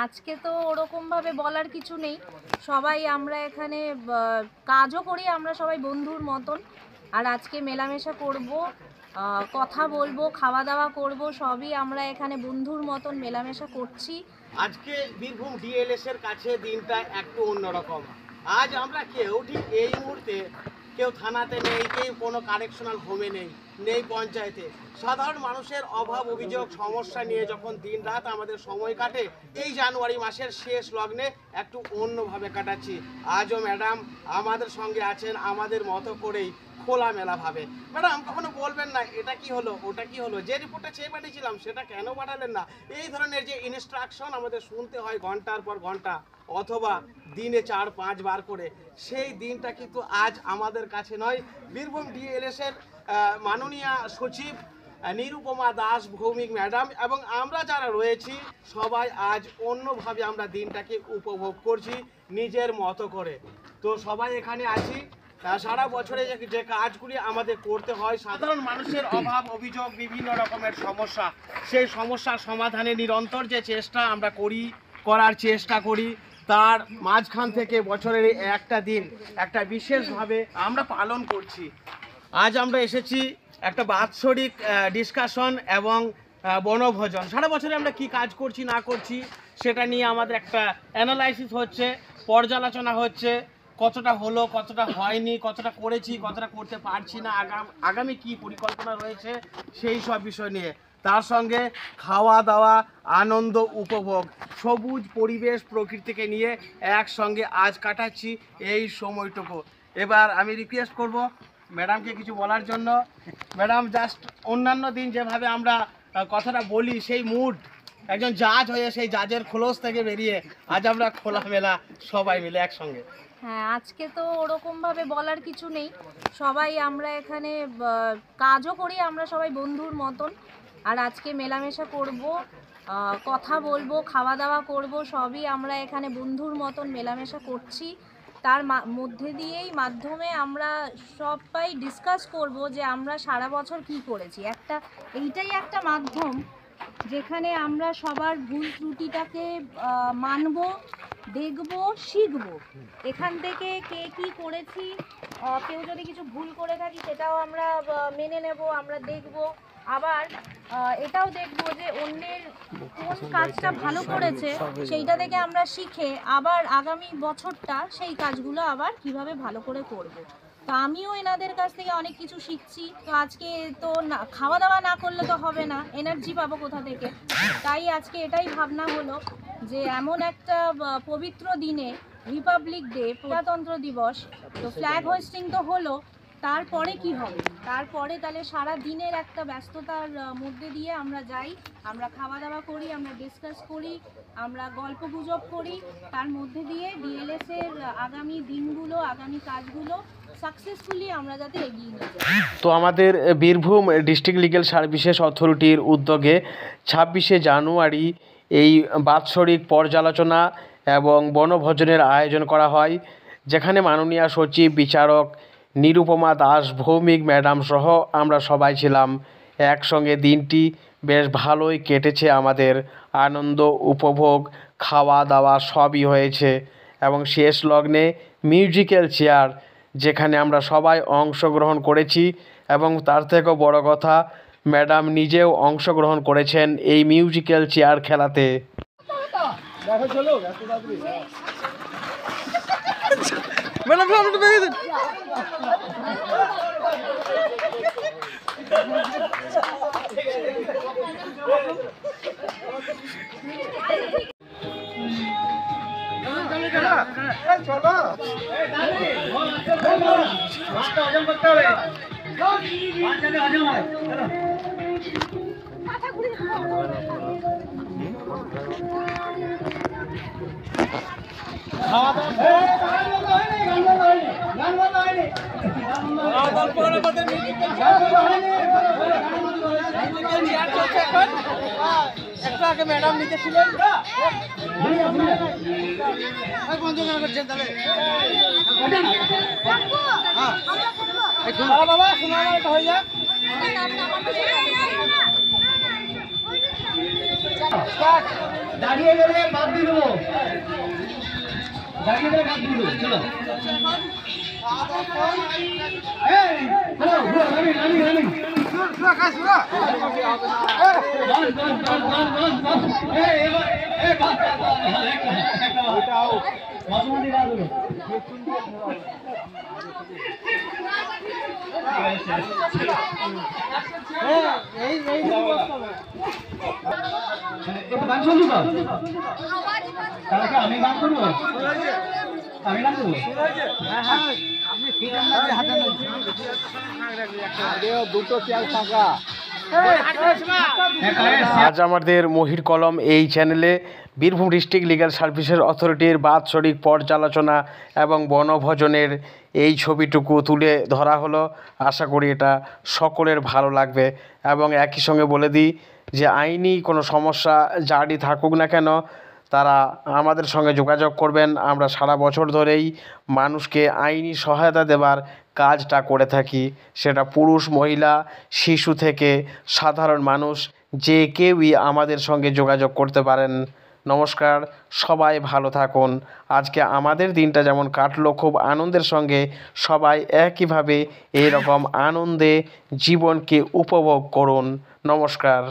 আজকে তো ওরকমভাবে বলার কিছু নেই। সবাই আমরা এখানে কাজও করি, আমরা সবাই বন্ধুর মতন। আর আজকে মেলামেশা করব, কথা বলবো, খাওয়া দাওয়া করব, সবই আমরা এখানে বন্ধুর মতন মেলামেশা করছি। আজকে বীরভূম ডিএলএস এর কাছে দিনটা একটু অন্যরকম। আজ আমরা কেউ ঠিক এই মুহূর্তে কেউ থানাতে নেই, কেউ কোনো কারেকশনাল হোমে নেই পঞ্চায়েতে। সাধারণ মানুষের অভাব অভিযোগ সমস্যা নিয়ে যখন দিন রাত আমাদের সময় কাটে, এই জানুয়ারি মাসের শেষ লগ্নে একটু অন্যভাবে কাটাচ্ছি। আজও ম্যাডাম আমাদের সঙ্গে আছেন আমাদের মতো করেই খোলামেলা ভাবে। ম্যাডাম কখনো বলবেন না এটা কি হলো ওটা কি হলো, যে রিপোর্টটা চেয়ে পাঠিয়েছিলাম সেটা কেন পাঠালেন না, এই ধরনের যে ইনস্ট্রাকশন আমাদের শুনতে হয় ঘন্টার পর ঘন্টা অথবা দিনে 4-5 বার করে, সেই দিনটা কিন্তু আজ আমাদের কাছে নয়। বীরভূম ডিএলএস এর মাননীয় সচিব নিরুপমা দাস ভৌমিক ম্যাডাম এবং আমরা যারা রয়েছি সবাই আজ অন্যভাবে আমরা দিনটাকে উপভোগ করছি নিজের মতো করে। তো সবাই এখানে আছি। সারা বছরে যে কাজগুলি আমাদের করতে হয়, সাধারণ মানুষের অভাব অভিযোগ বিভিন্ন রকমের সমস্যা, সেই সমস্যার সমাধানে নিরন্তর যে চেষ্টা আমরা করার চেষ্টা করি, তার মাঝখান থেকে বছরের একটা দিন একটা বিশেষভাবে আমরা পালন করছি। আজ আমরা এসেছি একটা বাৎসরিক ডিসকাশন এবং বনভোজন। সারা বছরে আমরা কি কাজ করছি না করছি সেটা নিয়ে আমাদের একটা অ্যানালাইসিস হচ্ছে, পর্যালোচনা হচ্ছে, কতটা হলো কতটা হয়নি, কতটা করেছি কতটা করতে পারছি না, আগামী কি পরিকল্পনা রয়েছে সেই সব বিষয় নিয়ে। তার সঙ্গে খাওয়া দাওয়া, আনন্দ উপভোগ, সবুজ পরিবেশ প্রকৃতিকে নিয়ে একসঙ্গে আজ কাটাচ্ছি এই সময়টুকু। এবার আমি রিকোয়েস্ট করব ম্যাডামকে কিছু বলার জন্য। ম্যাডাম জাস্ট অন্যান্য দিন যেভাবে আমরা কথাটা বলি সেই মুড, একজন জাজ হয়ে সেই জাজের খোলস থেকে বেরিয়ে আজ আমরা খোলামেলা সবাই মিলে একসঙ্গে। হ্যাঁ, আজকে তো ওরকমভাবে বলার কিছু নেই। সবাই আমরা এখানে কাজও করি, আমরা সবাই বন্ধুর মতন। আর আজকে মেলামেশা করব, কথা বলবো, খাওয়া দাওয়া করব, সবই আমরা এখানে বন্ধুর মতন মেলামেশা করছি। তার মধ্যে দিয়েই মাধ্যমে আমরা সবাই ডিসকাস করব যে আমরা সারা বছর কি করেছি। এইটাই একটা মাধ্যম যেখানে আমরা সবার ভুল ত্রুটিটাকে মানব, দেখব, শিখব। এখান থেকে কে কি করেছি, কেউ যদি কিছু ভুল করে থাকি সেটাও আমরা মেনে নেব, আমরা দেখব। আবার এটাও দেখব যে অন্যের কোন কাজটা ভালো করেছে সেইটা থেকে আমরা শিখে আবার আগামী বছরটা সেই কাজগুলো আবার কিভাবে ভালো করে করব। তো আমিও এনাদের কাছ থেকে অনেক কিছু শিখছি। তো আজকে তো না খাওয়া দাওয়া না করলে তো হবে না, এনার্জি পাবো কোথা থেকে। তাই আজকে এটাই ভাবনা হলো যে এমন একটা পবিত্র দিনে, রিপাবলিক ডে, প্রজাতন্ত্র দিবস, তো ফ্ল্যাগ হোয়েস্টিং তো হলো, তারপরে কি হবে, তারপরে তাহলে সারা দিনের একটা ব্যস্ততার মধ্যে দিয়ে আমরা যাই, আমরা খাওয়া দাওয়া করি, আমরা ডিসকাস করি, আমরা গল্প গুজব করি, তার মধ্যে দিয়ে ডিএলএস এর আগামী দিনগুলো, আগামী কাজগুলো সাকসেসফুলি আমরা যাতে এগিয়ে নিয়ে যাই। তো আমাদের বীরভূম ডিস্ট্রিক্ট লিগ্যাল সার্ভিসেস অথরিটির উদ্যোগে 26শে জানুয়ারি এই বাৎসরিক পর্যালোচনা এবং বনভোজনের আয়োজন করা হয়, যেখানে মাননীয় সচিব বিচারক নিরুপমা দাস ভৌমিক ম্যাডাম সহ আমরা সবাই ছিলাম একসঙ্গে। দিনটি বেশ ভালোই কেটেছে আমাদের, আনন্দ উপভোগ খাওয়া দাওয়া সবই হয়েছে এবং শেষ লগ্নে মিউজিক্যাল চেয়ার, যেখানে আমরা সবাই অংশগ্রহণ করেছি এবং তার থেকেও বড় কথা ম্যাডাম নিজেও অংশগ্রহণ করেছেন এই মিউজিক্যাল চেয়ার খেলাতে। একটু আগে ম্যাডাম নিচে ছিলেন, বাবা শোনা হয়ে যাক। দাঁড়িয়ে গেলে বাদ দিয়ে দেবো, দাঁড়িয়ে গেলে বাদ দিয়ে দেবো। চলো এই হ্যালো রানিং রানিং রানিং গান শুনলি তো? তাহলে কি আমি গান করবো? আমি গান করবো? দুটো চেয়ার ফাঁকা। আজ আমাদের মহির কলম এই চ্যানেলে বীরভূম ডিস্ট্রিক্ট লিগ্যাল সার্ভিসেস অথরিটির বাৎসরিক পর্যালোচনা এবং বনভোজনের এই ছবিটুকু তুলে ধরা হলো। আশা করি এটা সকলের ভালো লাগবে এবং একই সঙ্গে বলে দিই যে আইনি কোনো সমস্যা যারই থাকুক না কেন তারা আমাদের সঙ্গে যোগাযোগ করবেন। আমরা সারা বছর ধরেই মানুষকে আইনি সহায়তা দেওয়ার কাজটা করে থাকি, সেটা পুরুষ মহিলা শিশু থেকে সাধারণ মানুষ যে কেউই আমাদের সঙ্গে যোগাযোগ করতে পারেন। নমস্কার, সবাই ভালো থাকুন। আজকে আমাদের দিনটা যেমন কাটলো খুব আনন্দের সঙ্গে, সবাই একইভাবে এরকম আনন্দে জীবনকে উপভোগ করুন। নমস্কার।